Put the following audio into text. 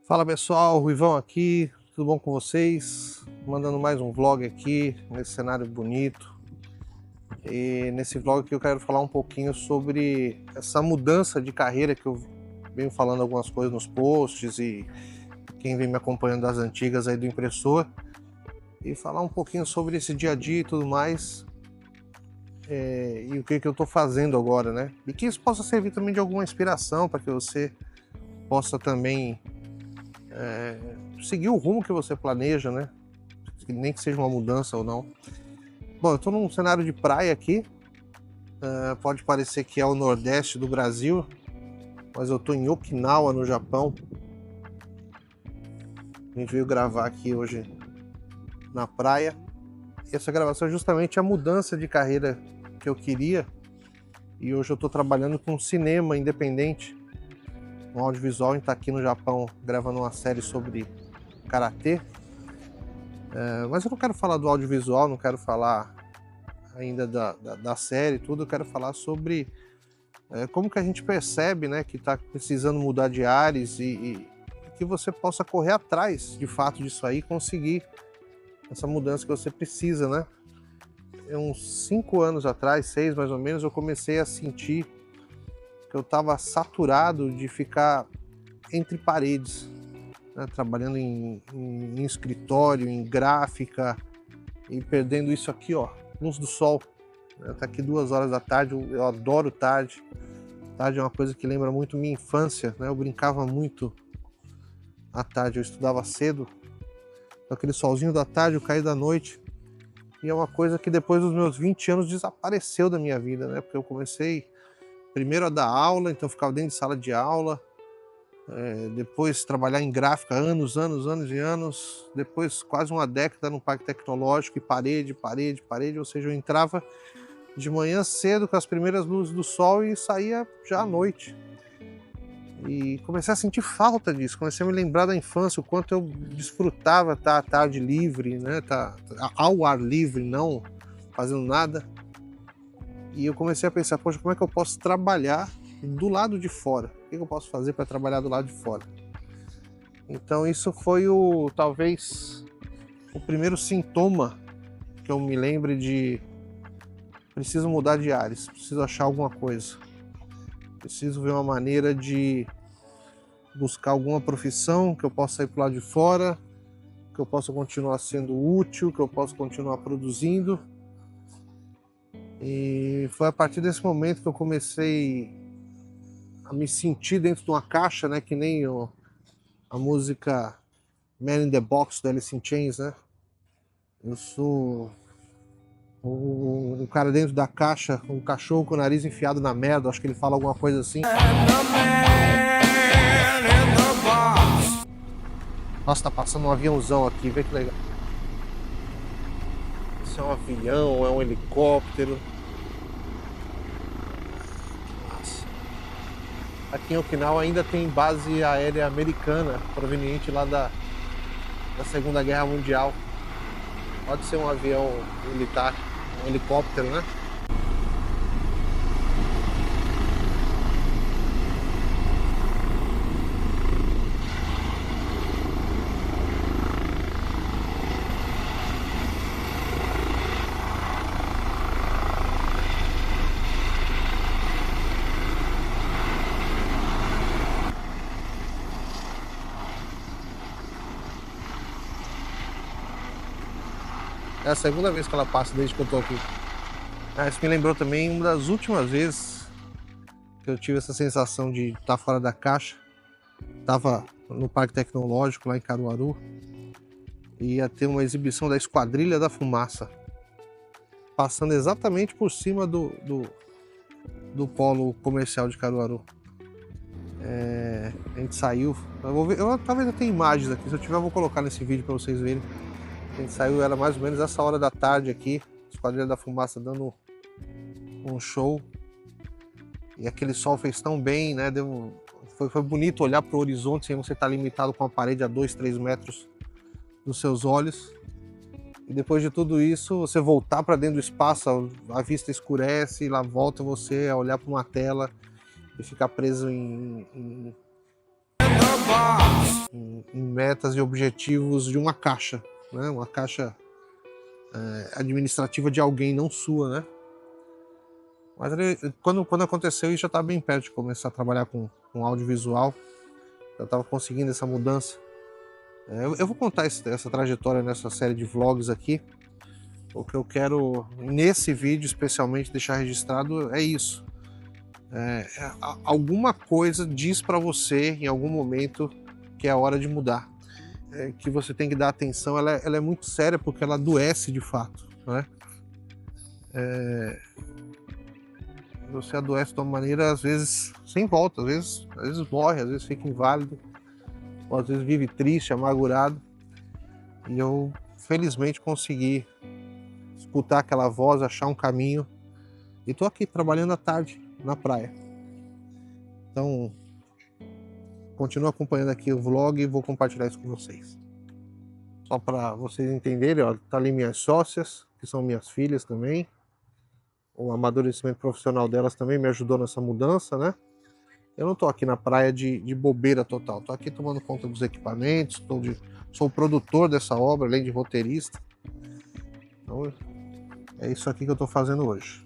Fala pessoal, Ruivão aqui, tudo bom com vocês? Mandando mais um vlog aqui, nesse cenário bonito. E nesse vlog aqui eu quero falar um pouquinho sobre essa mudança de carreira que eu venho falando algumas coisas nos posts e quem vem me acompanhando das antigas aí do impressor. E falar um pouquinho sobre esse dia a dia e tudo mais. E o que eu estou fazendo agora, né? E que isso possa servir também de alguma inspiração para que você possa também seguir o rumo que você planeja, né? Nem que seja uma mudança ou não. Bom, eu estou num cenário de praia aqui. Pode parecer que é o nordeste do Brasil, mas eu estou em Okinawa, no Japão. A gente veio gravar aqui hoje na praia. E essa gravação é justamente a mudança de carreira que eu queria. E hoje eu estou trabalhando com cinema independente, um audiovisual. A gente está aqui no Japão gravando uma série sobre karatê. Mas eu não quero falar do audiovisual, não quero falar ainda da série, tudo. Eu quero falar sobre como que a gente percebe, né, que está precisando mudar de ares e que você possa correr atrás, de fato, disso aí e conseguir essa mudança que você precisa, né? Uns 5 anos atrás, 6 mais ou menos, eu comecei a sentir que eu estava saturado de ficar entre paredes, né, trabalhando em escritório, em gráfica e perdendo isso aqui, ó, luz do sol. Tá aqui 2 horas da tarde, eu adoro tarde. Tarde é uma coisa que lembra muito minha infância, né? Eu brincava muito à tarde, eu estudava cedo, aquele solzinho da tarde, o cair da noite. E é uma coisa que depois dos meus 20 anos desapareceu da minha vida, né? Porque eu comecei primeiro a dar aula, então eu ficava dentro de sala de aula. Depois trabalhar em gráfica anos e anos, depois quase uma década no parque tecnológico e parede, ou seja, eu entrava de manhã cedo com as primeiras luzes do sol e saía já à noite. E comecei a sentir falta disso, comecei a me lembrar da infância, o quanto eu desfrutava estar à tarde livre, né, tá ao ar livre, não fazendo nada. E eu comecei a pensar, poxa, como é que eu posso trabalhar do lado de fora? O que eu posso fazer para trabalhar do lado de fora? Então isso foi talvez o primeiro sintoma que eu me lembre de preciso mudar de ares, preciso achar alguma coisa. Preciso ver uma maneira de buscar alguma profissão que eu possa ir para o lado de fora, que eu possa continuar sendo útil, que eu possa continuar produzindo. E foi a partir desse momento que eu comecei a me sentir dentro de uma caixa, né, que nem a música Man in the Box do Alice in Chains, né? Eu sou um cara dentro da caixa, um cachorro com o nariz enfiado na merda, acho que ele fala alguma coisa assim. Nossa, tá passando um aviãozão aqui, vê que legal. Isso é um avião, é um helicóptero. Nossa. Aqui em Okinawa ainda tem base aérea americana, proveniente lá da Segunda Guerra Mundial. Pode ser um avião militar, um helicóptero, né? É a segunda vez que ela passa desde que eu tô aqui. Isso me lembrou também uma das últimas vezes que eu tive essa sensação de estar fora da caixa. Tava no Parque Tecnológico, lá em Caruaru, e ia ter uma exibição da Esquadrilha da Fumaça, passando exatamente por cima do polo comercial de Caruaru. A gente saiu, eu vou ver, talvez eu tenha imagens aqui, se eu tiver eu vou colocar nesse vídeo para vocês verem. A gente saiu, era mais ou menos essa hora da tarde aqui, Esquadrilha da Fumaça dando um show. E aquele sol fez tão bem, né? Foi bonito olhar para o horizonte sem você estar limitado com a parede a 2, 3 metros dos seus olhos. E depois de tudo isso, você voltar para dentro do espaço, a vista escurece e lá volta você a olhar para uma tela e ficar preso em em metas e objetivos de uma caixa, né? Uma caixa administrativa de alguém, não sua, né? Mas quando aconteceu isso, já estava bem perto de começar a trabalhar com audiovisual. Eu estava conseguindo essa mudança. Eu vou contar essa trajetória nessa série de vlogs aqui. O que eu quero, nesse vídeo especialmente, deixar registrado é isso. Alguma coisa diz para você, em algum momento, que é a hora de mudar. Que você tem que dar atenção. Ela é muito séria porque ela adoece de fato, né? Você adoece de uma maneira, às vezes, sem volta. Às vezes morre, às vezes fica inválido. Ou às vezes vive triste, amargurado. E eu, felizmente, consegui escutar aquela voz, achar um caminho. E tô aqui trabalhando à tarde, na praia. Então, continuo acompanhando aqui o vlog e vou compartilhar isso com vocês. Só para vocês entenderem, ó, tá ali minhas sócias, que são minhas filhas também. O amadurecimento profissional delas também me ajudou nessa mudança, né? Eu não tô aqui na praia de bobeira total. Tô aqui tomando conta dos equipamentos, sou o produtor dessa obra, além de roteirista. Então, é isso aqui que eu tô fazendo hoje.